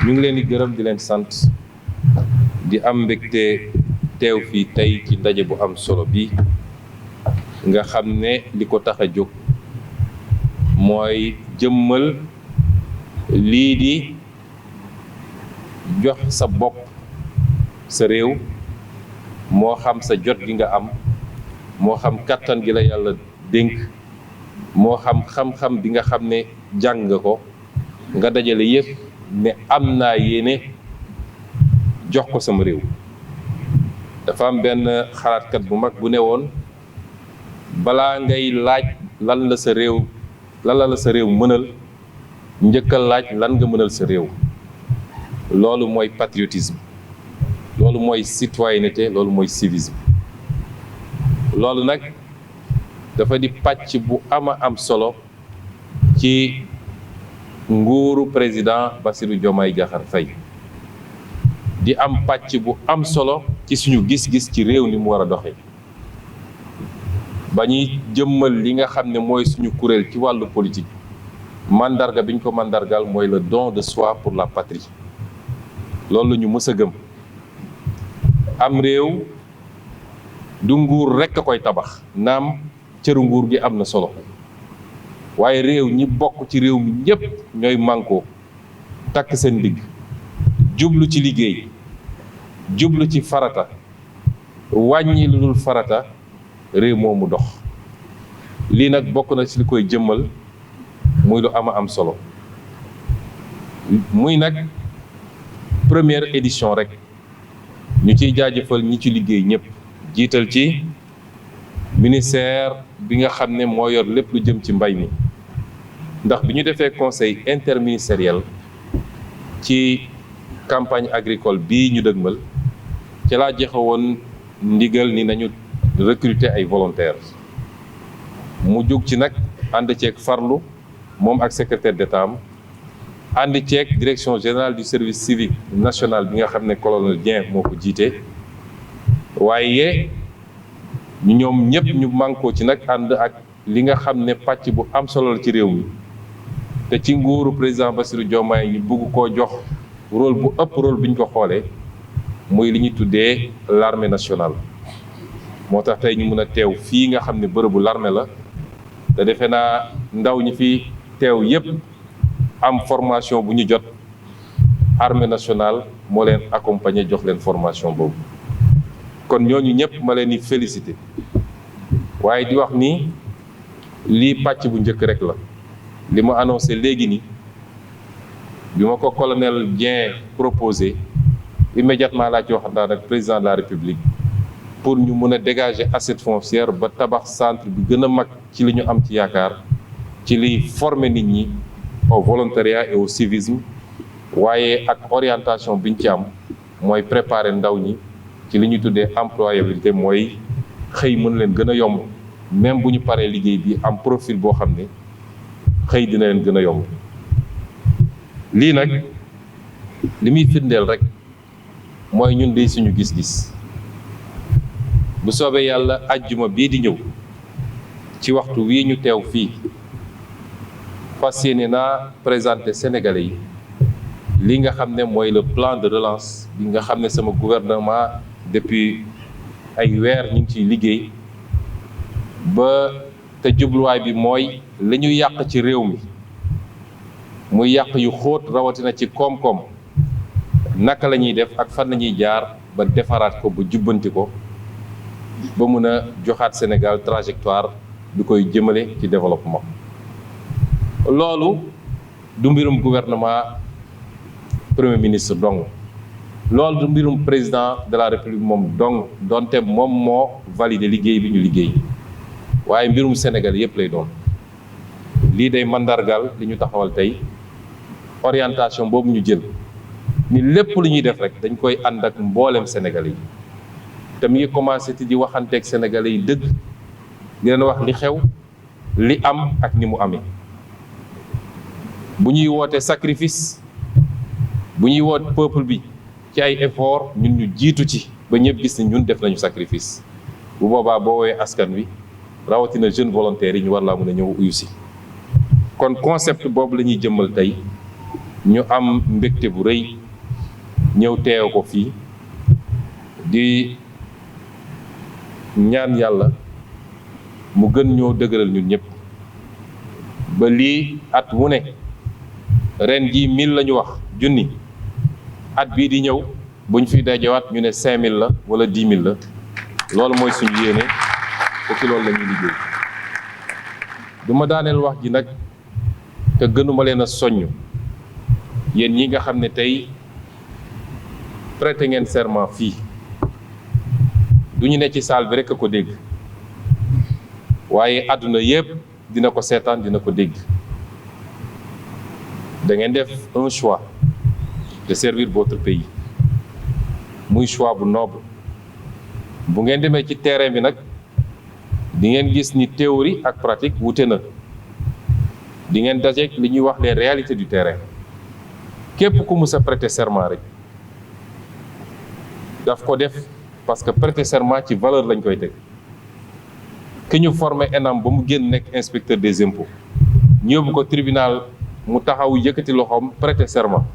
ñu ngi leen di gërëm di leen sant di am mbégte teew fii tey ci ndaje bu am solo bi nga xam ne li ko tax a jóg mooy jëmmal lii di jox sa bopp sa réew, moo xam sa jot gi nga am, moo xam kàttan gi la yàlla dénk, moo xam xam-xam bi nga xam ne jàng nga ko, nga dajale yépp ne am naa yéene jox ko sama réew. dafa am benn xalaatkat bu mag bu ne woon balaa ngay laaj lan la sa réew mënal, njëkkal laaj lan nga mënal sa réew. loolu mooy patriotisme, loolu mooy citoyenneté, loolu mooy civisme. loolu nag dafa di pàcc bu am solo ci nguuru président Bassirou Diomaye Diakhar Faye, di am pàcc bu am solo ci suñu gis-gis ci réew ni mu war a doxee. ba ñuy jëmmal li nga xam ne mooy suñu kuréel ci wàllu politique, mandarga bi ñu ko mandargal mooy le don de soi pour la patrie. loolu la ñu mës a gëm. am réew du nguur rekk a koy tabax, naam cëru nguur gi am na solo, waaye réew ñi bokk ci réew mi ñépp ñooy mànkoo takk seen ndigg jublu ci liggéey, jublu ci farata, wàññi lu dul farata, réew moomu dox. lii nag bokk na ci li koy jëmmal, muy lu am solo. muy nag première édition rek, ñu ciy jaajëfal ñi ci liggéey ñëpp, jiital ci ministère bi nga xam ne moo yor lépp lu jëm ci mbay mi. ndax bi ñu defee conseil interministériel ci campagne agricole bii ñu dëgmal, ci laa joxe woon ndigal ni nañu recruter ay volontaires. mu jóg ci nag ànd ceeg farlu moom ak secrétaire d'État am, ànd ceeg direction générale du service civique national bi nga xam ne colonel Dieng moo ko jiite. waaye ñoom ñëpp ñu mànkoo ci nag ànd ak li nga xam ne pàcc bu am solo la ci réew mi, te ci nguuru président Bassirou Diomaye ñu bugg koo jox rôle bu ëpp rôle bi ñu ko xoolee, muy li ñuy tuddee l'armée nationale. moo tax tey ñu mën a teew fii nga xam ne bërëbu l'armée la, te defe naa ndaw ñi fi teew yépp am formation bu ñu jot, armée nationale moo leen accompagner jox leen formation boobu. kon ñooñu ñëpp ma leen di féliciter, waaye di wax ni lii pàcc bu njëkk rek la. li ma annoncé léegi ni bi ma ko colonel Dieng proposé, immédiatement laa ci waxtaan ak président de la République pour ñu mën a dégager assiette foncière ba tabax centre bi gën a mag ci li ñu am ci yaakaar, ci liy former nit ñi au volontariat et au civisme, waaye ak orientation biñ ci am mooy préparer ndaw ñi ci li ñuy tuddee employabilité, mooy xëy mën leen gën a yomb, même bu ñu paree liggéey bi am profil boo xam ne xëy dina leen gën a yomb. lii nag li muy firndeel rek mooy ñun day suñu gis-gis. bu soobee yàlla ajjuma bii di ñëw ci waxtu wii ñu teew fii, fas yéene naa présenter Sénégalais yi li nga xam ne mooy le plan de relance bi nga xam ne sama gouvernement depuis ay weer ñu ngi ciy liggéey ba te jubluwaay bi mooy li ñu yàq ci réew mi, muy yàq yu xóot rawatina ci koom-koom, naka la ñuy def ak fan la ñuy jaar ba defaraat ko, ba jubbanti ko, ba mun a joxaat Sénégal trajectoire bi koy jëmale ci développement. loolu du mbirum gouvernement premier ministre dong, loolu du mbirum président de la République moom dong, donte moom moo validé liggéey bi ñu liggéey, waaye mbirum Sénégal yépp lay doon. lii day mandargal li ñu taxawal tey, orientation boobu ñu jël ni lépp lu ñuy def rek dañ koy ànd ak mboolem Sénégalais yi. te mi ngi commencé ti di waxanteeg Sénégalais yi dëgg, di leen wax li xew, li am ak ni mu amee. bu ñuy woote sacrifice, bu ñuy woot peuple bi ci ay effort, ñun ñu jiitu ci ba ñëpp gis ni ñun def nañu sacrifice. bu boobaa boo woowee askan wi, rawatina jeune volontaires yi, ñu war laa mën a ñëw uyu si. kon concept boobu la ñuy jëmmal tey ñu am mbégte bu rëy ñëw teew ko fii di ñaan yàlla mu gën ñoo dëgëral ñun ñëpp ba lii at mu ne ren jii 1000 la ñu wax junni at bii di ñëw buñ fi dajewaat ñu ne 5000 la wala 10 000 la loolu mooy suñu yéene te ci loolu la ñuy liggéey du ma daaneel wax ji nag te gënuma leen a soññ yéen ñi nga xam ne tey prêté ngeen serment fii du ñu ne ci salle bi rek a ko dégg waaye àdduna yépp dina ko seetaan dina ko dégg da ngeen def un choix de servir votre pays muy choix bu noble bu ngeen demee ci terrain bi nag di ngeen gis ni théorie ak pratique wuute na di ngeen dajeek li ñuy wax les réalités du terrain képp ku mus a prêter serment rek daf ko def parce que prêter serment ci valeur lañ koy teg ki ñu formé ENAM ba mu génn nekk inspecteur des impôts ñu yóbbu ko tribunal mu taxaw yëkkati loxoom prêter serment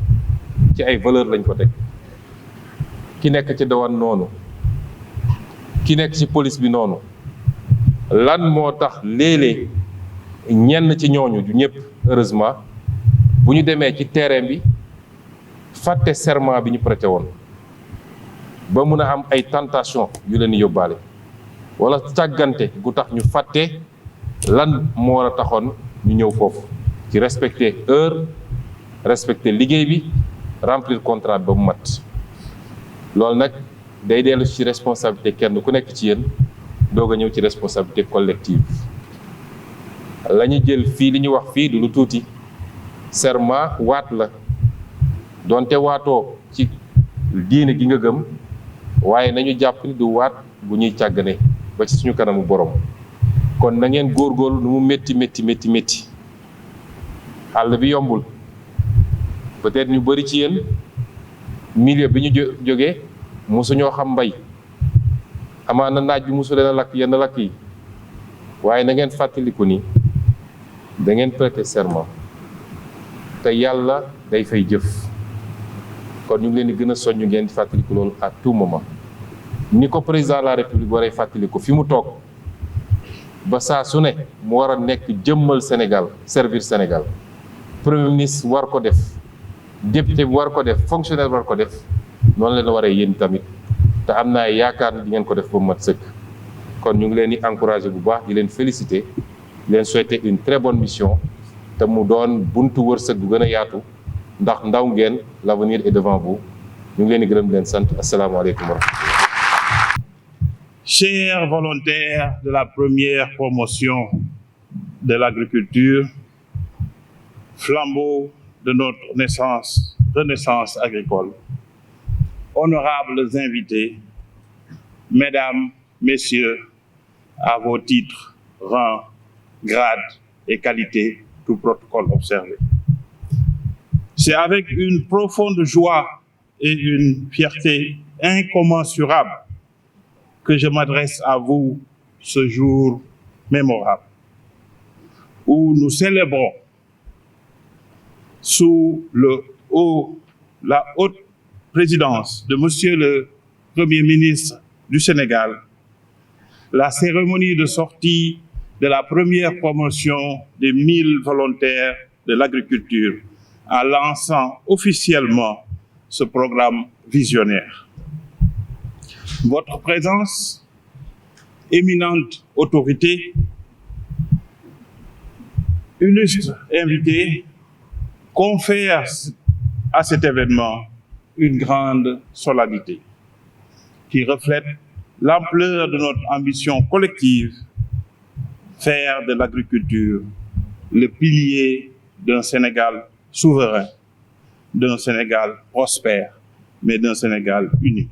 ci ay valeur lañ ko teg ki nekk ci douane noonu ki nekk ci police bi noonu lan moo tax léeg-léeg ñenn ci ñooñu du ñëpp heureusement bu ñu demee ci terrain bi fàtte serment bi ñu prêté woon ba mun a am ay tentation yu leen yóbbaale wala càggante gu tax ñu fàtte lan moo war a taxoon ñu ñëw foofu ci respecter heure respecter liggéey bi remplir contrat ba mu mat loolu nag day dellu ci responsabilité kenn ku nekk ci yéen doog a ñëw ci responsabilité collective la ñu jël fii li ñu wax fii du lu tuuti serment waat la donte waatoo ci diine gi nga gëm waaye nañu jàpp ni du waat bu ñuy càggane ba ci suñu kanamu borom kon na ngeen góorgóorlu nu mu métti àll bi yombul peut-être ñu bari ci yéen milieu bi ñu jógee mosuñoo xam mbay amaana naaj bi mosu leen a lakk yenn lakk yi waaye na ngeen fàttaliku ni da ngeen prêter serment te yàlla day fay jëf kon ñu ngi leen di gën a soññ ngeen di fàttaliku loolu à tout moment ni ko président de la république waree fàttaliku fi mu toog ba saa su ne mu war a nekk jëmmal Sénégal servir Sénégal premier ministre war ko def député bi war ko def fonctionnaire war ko def noonu leen waree yéen tamit te am naa yaakaar ni di ngeen ko def ba mu mat sëkk kon ñu ngi leen di encourager bu baax di leen féliciter di leen souhaiter une très bonne mission te mu doon buntu wërsëg bu gën a yaatu ndax ndaw ngeen l'avenir est devant vous ñu ngi leen di gërëm di leen sant asalaamaaleykum wa rahmatulah. Chers volontaires de la première promotion de l'agriculture, flambeau de notre renaissance agricole, honorables invités, mesdames, messieurs, à vos titres, rangs, grades et qualités, tout protocole observé. C'est avec une profonde joie et une fierté incommensurable que je m'adresse à vous ce jour mémorable, où nous célébrons sous la haute présidence de Monsieur le Premier ministre du Sénégal, la cérémonie de sortie de la première promotion des 1000 volontaires de l'agriculture en lançant officiellement ce programme visionnaire. Votre présence, éminente autorité, illustre invité, confère à cet événement une grande solennité qui reflète l'ampleur de notre ambition collective, faire de l'agriculture le pilier d'un Sénégal souverain, d'un Sénégal prospère, mais d'un Sénégal uni.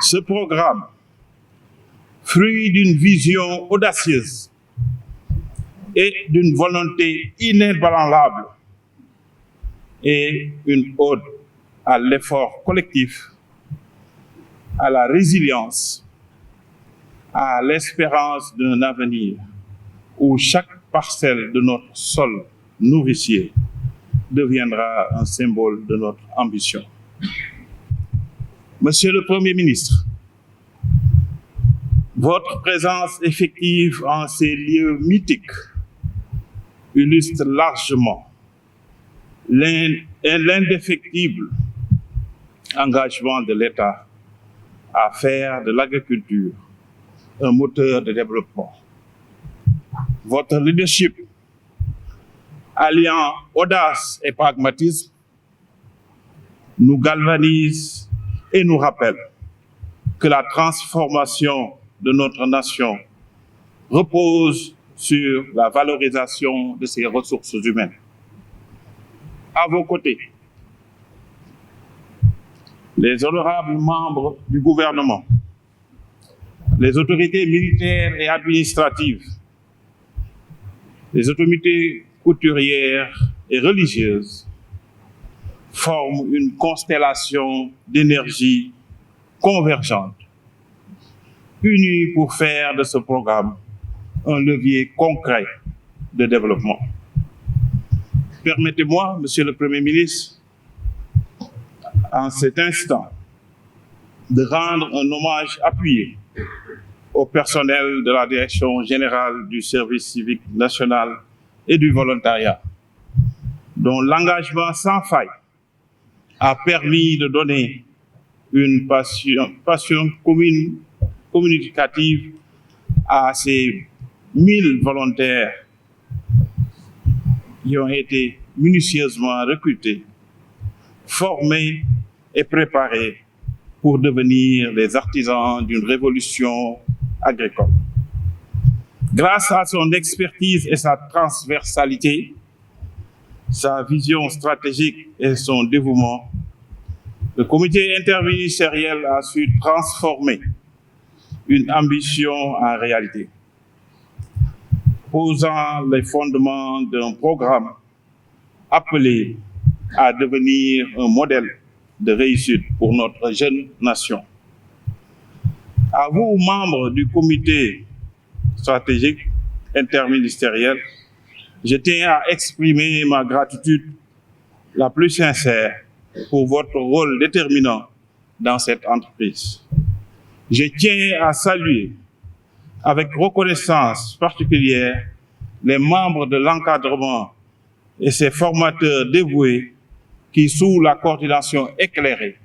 Ce programme, fruit d'une vision audacieuse et d'une volonté inébranlable, est une ode à l'effort collectif, à la résilience, à l'espérance d'un avenir où chaque parcelle de notre sol nourricier deviendra un symbole de notre ambition. Monsieur le Premier ministre, votre présence effective en ces lieux mythiques illustre largement l'indéfectible engagement de l'État à faire de l'agriculture un moteur de développement. Votre leadership, alliant audace et pragmatisme, nous galvanise et nous rappelle que la transformation de notre nation repose sur la valorisation de ses ressources humaines. À vos côtés, les honorables membres du gouvernement, les autorités militaires et administratives, les autorités couturières et religieuses forment une constellation d'énergie convergente, unie pour faire de ce programme un levier concret de développement. Permettez-moi, Monsieur le Premier ministre, en cet instant, de rendre un hommage appuyé au personnel de la Direction générale du service civique national et du volontariat, dont l'engagement sans faille a permis de donner une passion communicative à ces 1000 volontaires qui ont été minutieusement recrutés, formés et préparés pour devenir les artisans d'une révolution agricole. Grâce à son expertise et sa transversalité, sa vision stratégique et son dévouement, le comité interministériel a su transformer une ambition en réalité, posant les fondements d'un programme appelé à devenir un modèle de réussite pour notre jeune nation. À vous, membres du comité stratégique interministériel, je tiens à exprimer ma gratitude la plus sincère pour votre rôle déterminant dans cette entreprise. Je tiens à saluer avec reconnaissance particulière les membres de l'encadrement et ses formateurs dévoués qui, sous la coordination éclairée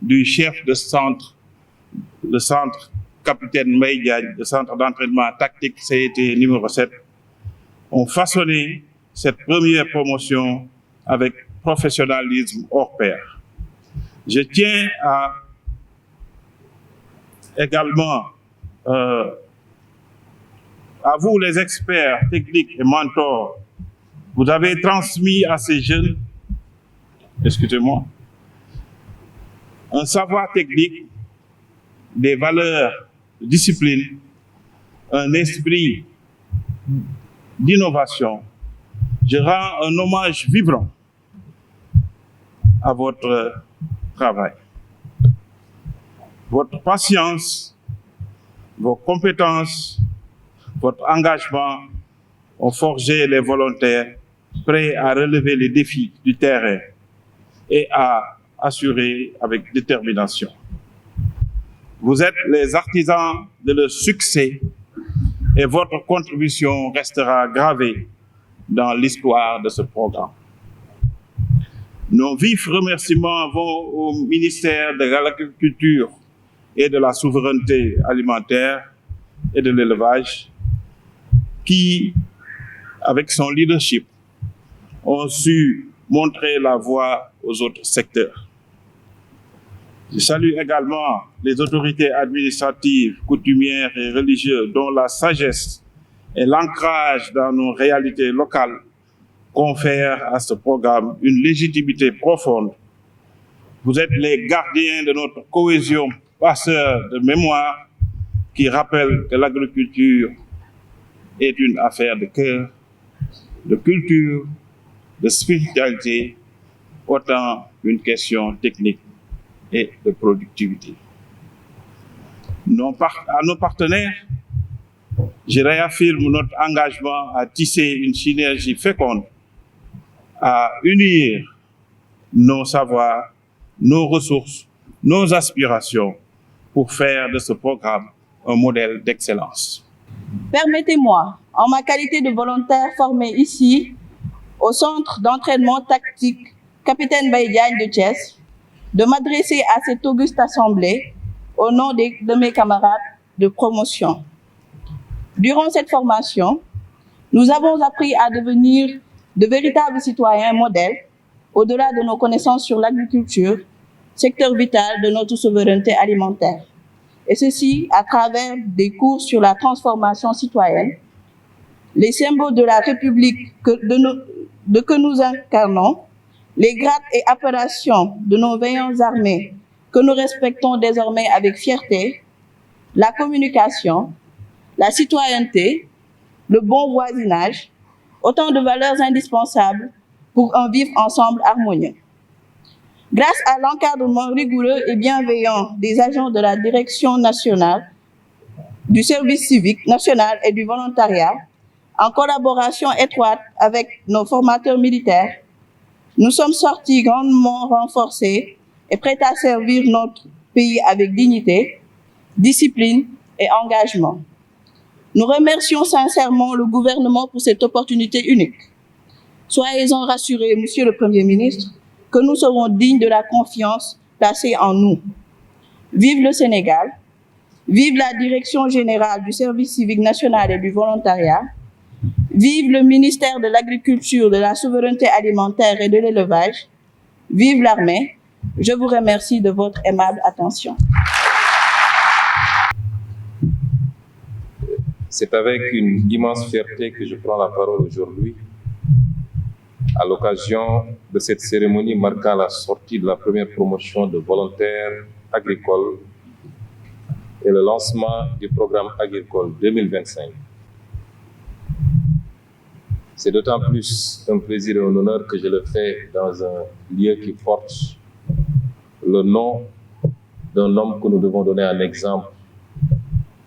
du chef de centre, le centre capitaine Mbaye Diagne, le centre d'entraînement tactique CET numéro 7, ont façonné cette première promotion avec professionnalisme hors pair. Je tiens à également à vous les experts techniques et mentors, vous avez transmis à ces jeunes, excusez-moi, un savoir technique, des valeurs de discipline, un esprit d'innovation. Je rends un hommage vibrant à votre travail. Votre patience, vos compétences, votre engagement ont forgé les volontaires prêts à relever les défis du terrain et à assurer avec détermination. Vous êtes les artisans de leur succès et votre contribution restera gravée dans l'histoire de ce programme. Nos vifs remerciements vont au ministère de l'Agriculture et de la Souveraineté alimentaire et de l'élevage qui, avec son leadership, ont su montrer la voie aux autres secteurs. Je salue également les autorités administratives, coutumières et religieuses dont la sagesse et l'ancrage dans nos réalités locales confèrent à ce programme une légitimité profonde. Vous êtes les gardiens de notre cohésion, passeurs de mémoire qui rappellent que l'agriculture est une affaire de cœur, de culture, de spiritualité, autant qu'une question technique et de productivité. À nos partenaires, je réaffirme notre engagement à tisser une synergie féconde à unir nos savoirs, nos ressources, nos aspirations pour faire de ce programme un modèle d'excellence. Permettez-moi, en ma qualité de volontaire formé ici, au Centre d'entraînement tactique Capitaine Mbaye Diagne de Thiès, de m'adresser à cette auguste assemblée au nom de mes camarades de promotion. Durant cette formation, nous avons appris à devenir de véritables citoyens modèles, au-delà de nos connaissances sur l'agriculture, secteur vital de notre souveraineté alimentaire. Et ceci à travers des cours sur la transformation citoyenne, les symboles de la République que nous incarnons, les grades et appellations de nos veillants armés que nous respectons désormais avec fierté, la communication, la citoyenneté, le bon voisinage, autant de valeurs indispensables pour un vivre ensemble harmonieux. Grâce à l'encadrement rigoureux et bienveillant des agents de la Direction nationale du service civique national et du volontariat, en collaboration étroite avec nos formateurs militaires, nous sommes sortis grandement renforcés et prêts à servir notre pays avec dignité, discipline et engagement. Nous remercions sincèrement le gouvernement pour cette opportunité unique. Soyez-en rassurés, Monsieur le Premier ministre, que nous serons dignes de la confiance placée en nous. Vive le Sénégal, vive la Direction générale du service civique national et du volontariat, vive le ministère de l'Agriculture, de la Souveraineté alimentaire et de l'Élevage, vive l'armée. Je vous remercie de votre aimable attention. C'est avec une immense fierté que je prends la parole aujourd'hui à l'occasion de cette cérémonie marquant la sortie de la première promotion de volontaires agricoles et le lancement du programme agricole 2025. C'est d'autant plus un plaisir et un honneur que je le fais dans un lieu qui porte le nom d'un homme que nous devons donner un exemple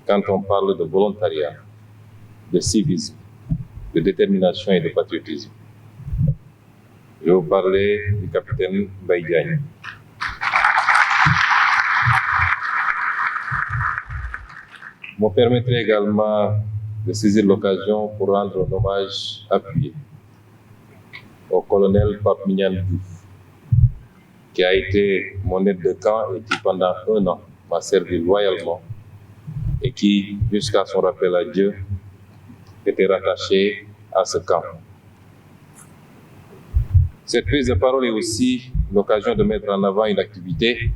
quand on parle de volontariat, de civisme, de détermination et de patriotisme. Je vais vous parler du capitaine Mbaye Diagne. Vous me permettrez également de saisir l'occasion pour rendre un hommage appuyé au colonel Pape Mignane Diouf, qui a été mon aide de camp et qui pendant 1 an m'a servi loyalement et qui, jusqu'à son rappel à Dieu, était rattaché à ce camp. Cette prise de parole est aussi l'occasion de mettre en avant une activité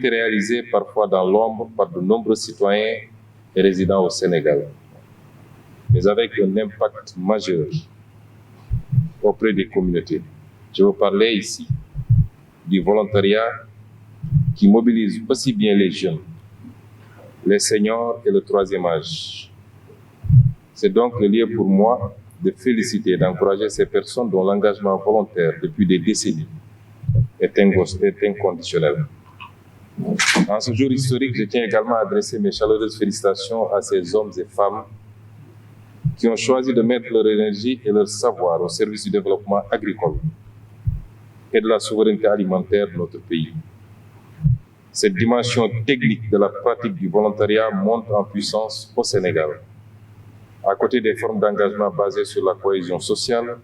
réalisée parfois dans l'ombre par de nombreux citoyens et résidents au Sénégal, mais avec un impact majeur auprès des communautés. Je veux parler ici du volontariat qui mobilise aussi bien les jeunes, les seniors et le 3e âge. C'est donc le lieu pour moi de féliciter et d'encourager ces personnes dont l'engagement volontaire depuis des décennies est inconditionnel. En ce jour historique, je tiens également à adresser mes chaleureuses félicitations à ces hommes et femmes qui ont choisi de mettre leur énergie et leur savoir au service du développement agricole et de la souveraineté alimentaire de notre pays. Cette dimension technique de la pratique du volontariat monte en puissance au Sénégal. À côté des formes d'engagement basées sur la cohésion sociale,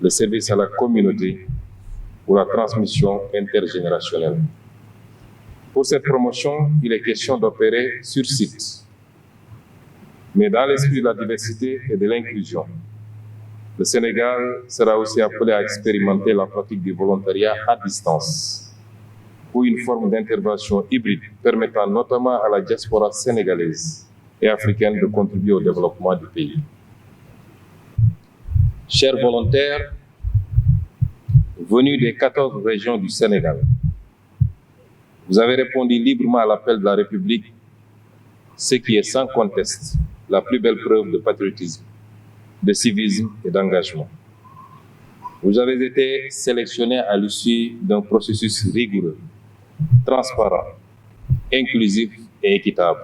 le service à la communauté ou la transmission intergénérationnelle. Pour cette promotion, il est question d'opérer sur site, mais dans l'esprit de la diversité et de l'inclusion. Le Sénégal sera aussi appelé à expérimenter la pratique du volontariat à distance, ou une forme d'intervention hybride permettant notamment à la diaspora sénégalaise et africaine de contribuer au développement du pays. Chers volontaires, venus des 14 régions du Sénégal, vous avez répondu librement à l'appel de la République, ce qui est sans conteste la plus belle preuve de patriotisme, de civisme et d'engagement. Vous avez été sélectionnés à l'issue d'un processus rigoureux, transparent, inclusif et équitable,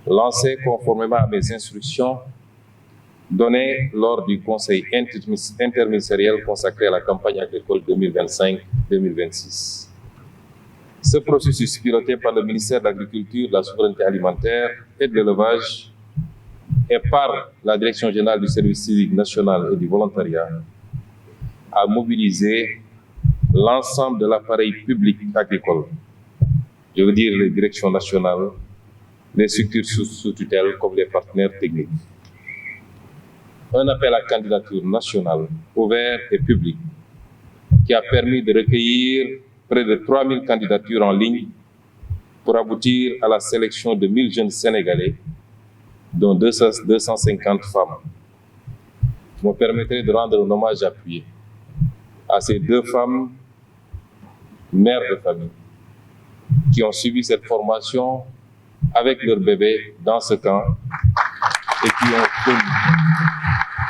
lancé conformément à mes instructions donné lors du conseil interministériel consacré à la campagne agricole 2025-2026. Ce processus, piloté par le ministère de l'Agriculture, de la Souveraineté alimentaire et de l'Élevage et par la Direction générale du service civique national et du volontariat, a mobilisé l'ensemble de l'appareil public agricole, je veux dire les directions nationales, les structures sous tutelle comme les partenaires techniques. Un appel à candidature nationale, ouvert et public, qui a permis de recueillir près de 3000 candidatures en ligne pour aboutir à la sélection de 1000 jeunes Sénégalais, dont 250 femmes. Vous me permettrez de rendre un hommage appuyé à ces 2 femmes, mères de famille, qui ont suivi cette formation avec leur bébé dans ce camp et qui ont tenu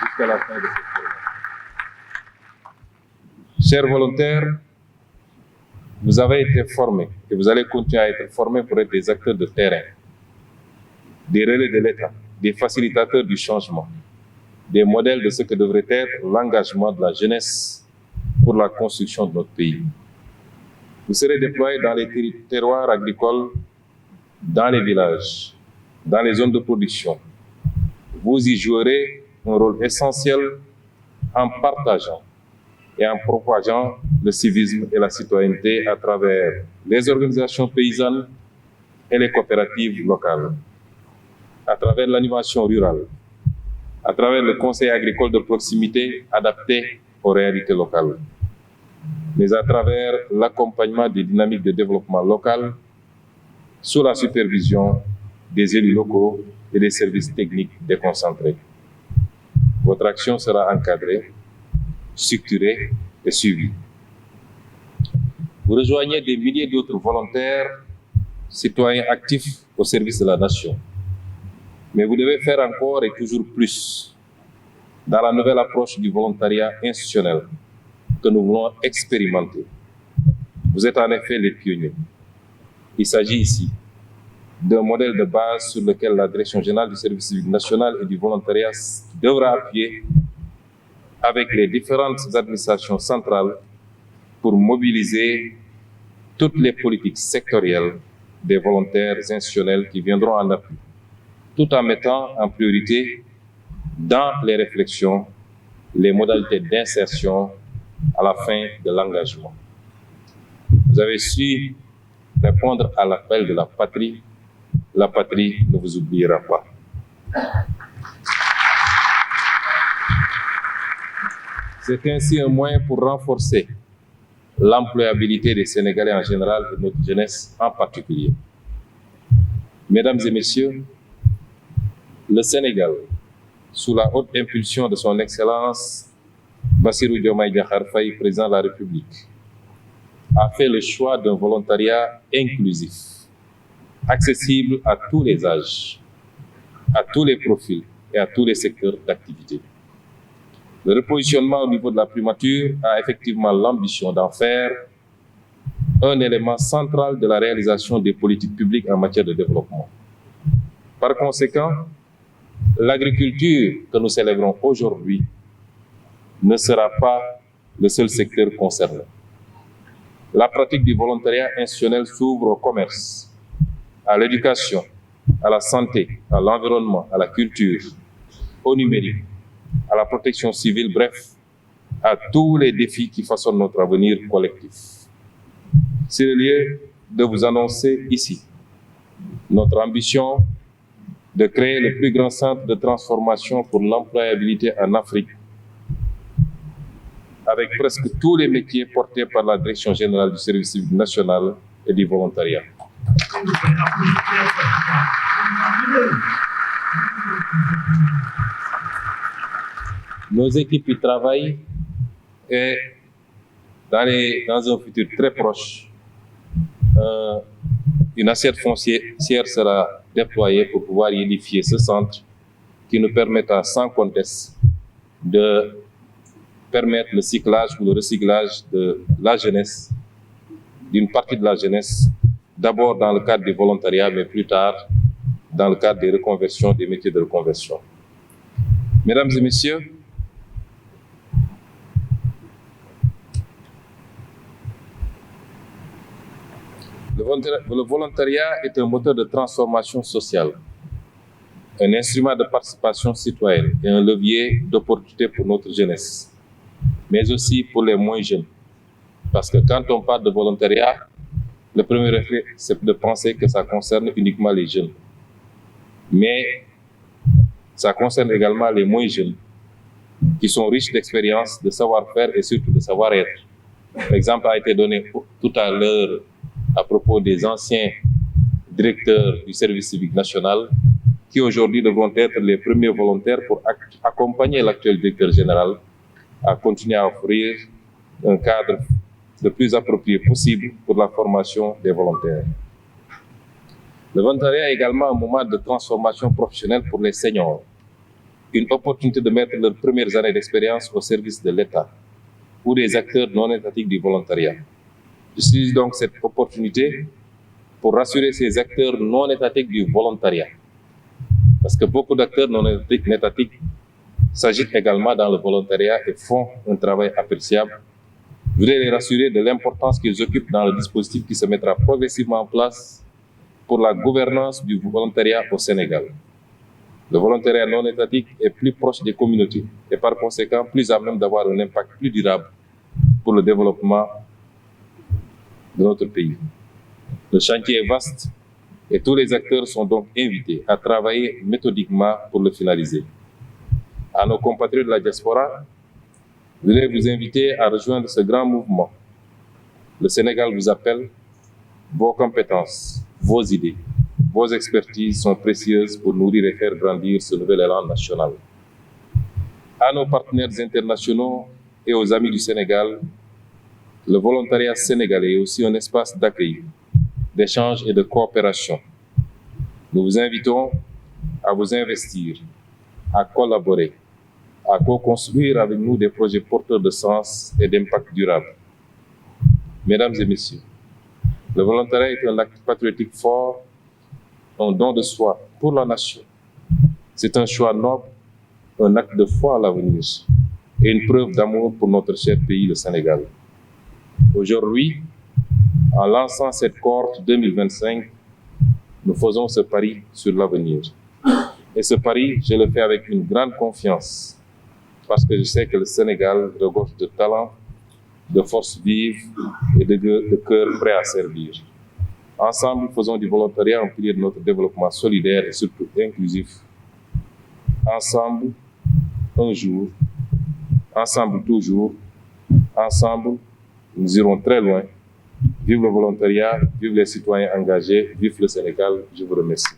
jusqu'à la fin de cette formation. Chers volontaires, vous avez été formés et vous allez continuer à être formés pour être des acteurs de terrain, des relais de l'État, des facilitateurs du changement, des modèles de ce que devrait être l'engagement de la jeunesse pour la construction de notre pays. Vous serez déployés dans les terroirs agricoles, dans les villages, dans les zones de production. Vous y jouerez un rôle essentiel en partageant et en propageant le civisme et la citoyenneté à travers les organisations paysannes et les coopératives locales, à travers l'animation rurale, à travers le conseil agricole de proximité adapté aux réalités locales, mais à travers l'accompagnement des dynamiques de développement local sous la supervision des élus locaux et des services techniques déconcentrés. Votre action sera encadrée, structurée et suivie. Vous rejoignez des milliers d'autres volontaires, citoyens actifs au service de la nation. Mais vous devez faire encore et toujours plus dans la nouvelle approche du volontariat institutionnel que nous voulons expérimenter. Vous êtes en effet les pionniers. Il s'agit ici d'un modèle de base sur lequel la Direction générale du service civique national et du volontariat devra appuyer avec les différentes administrations centrales pour mobiliser toutes les politiques sectorielles des volontaires institutionnels qui viendront en appui, tout en mettant en priorité dans les réflexions les modalités d'insertion à la fin de l'engagement. Vous avez su répondre à l'appel de la patrie. La patrie ne vous oubliera pas. C'est ainsi un moyen pour renforcer l'employabilité des Sénégalais en général et de notre jeunesse en particulier. Mesdames et messieurs, le Sénégal, sous la haute impulsion de son Excellence Bassirou Diomaye Diakhar Faye, président de la République, a fait le choix d'un volontariat inclusif, accessible à tous les âges, à tous les profils et à tous les secteurs d'activité. Le repositionnement au niveau de la primature a effectivement l'ambition d'en faire un élément central de la réalisation des politiques publiques en matière de développement. Par conséquent, l'agriculture que nous célébrons aujourd'hui ne sera pas le seul secteur concerné. La pratique du volontariat institutionnel s'ouvre au commerce, à l'éducation, à la santé, à l'environnement, à la culture, au numérique, à la protection civile, bref, à tous les défis qui façonnent notre avenir collectif. C'est le lieu de vous annoncer ici notre ambition de créer le plus grand centre de transformation pour l'employabilité en Afrique, avec presque tous les métiers portés par la Direction générale du service civique national et du volontariat. Nos équipes y travaillent et dans un futur très proche, une assiette foncière sera déployée pour pouvoir y édifier ce centre qui nous permettra sans conteste de permettre le cyclage ou le recyclage de la jeunesse, d'une partie de la jeunesse, d'abord dans le cadre du volontariat, mais plus tard dans le cadre des reconversions, des métiers de reconversion. Mesdames et messieurs, le volontariat est un moteur de transformation sociale, un instrument de participation citoyenne et un levier d'opportunité pour notre jeunesse, mais aussi pour les moins jeunes. Parce que quand on parle de volontariat, le premier réflexe, c'est de penser que ça concerne uniquement les jeunes. Mais ça concerne également les moins jeunes, qui sont riches d'expérience, de savoir-faire et surtout de savoir-être. L'exemple a été donné tout à l'heure à propos des anciens directeurs du service civique national, qui aujourd'hui devront être les premiers volontaires pour accompagner l'actuel directeur général à continuer à offrir un cadre le plus approprié possible pour la formation des volontaires. Le volontariat est également un moment de transformation professionnelle pour les seniors, une opportunité de mettre leurs premières années d'expérience au service de l'État ou des acteurs non étatiques du volontariat. J'utilise donc cette opportunité pour rassurer ces acteurs non étatiques du volontariat, parce que beaucoup d'acteurs non étatiques s'agitent également dans le volontariat et font un travail appréciable. Je voudrais les rassurer de l'importance qu'ils occupent dans le dispositif qui se mettra progressivement en place pour la gouvernance du volontariat au Sénégal. Le volontariat non étatique est plus proche des communautés et par conséquent plus à même d'avoir un impact plus durable pour le développement de notre pays. Le chantier est vaste et tous les acteurs sont donc invités à travailler méthodiquement pour le finaliser. À nos compatriotes de la diaspora, je voudrais vous inviter à rejoindre ce grand mouvement. Le Sénégal vous appelle. Vos compétences, vos idées, vos expertises sont précieuses pour nourrir et faire grandir ce nouvel élan national. À nos partenaires internationaux et aux amis du Sénégal, le volontariat sénégalais est aussi un espace d'accueil, d'échange et de coopération. Nous vous invitons à vous investir, à collaborer, à co-construire avec nous des projets porteurs de sens et d'impact durable. Mesdames et messieurs, le volontariat est un acte patriotique fort, un don de soi pour la nation. C'est un choix noble, un acte de foi à l'avenir et une preuve d'amour pour notre cher pays, le Sénégal. Aujourd'hui, en lançant cette cohorte 2025, nous faisons ce pari sur l'avenir. Et ce pari, je le fais avec une grande confiance, parce que je sais que le Sénégal regorge de talent, de force vive et de cœur prêt à servir. Ensemble, faisons du volontariat un pilier de notre développement solidaire et surtout inclusif. Ensemble, un jour, ensemble toujours, ensemble, nous irons très loin. Vive le volontariat, vive les citoyens engagés, vive le Sénégal. Je vous remercie.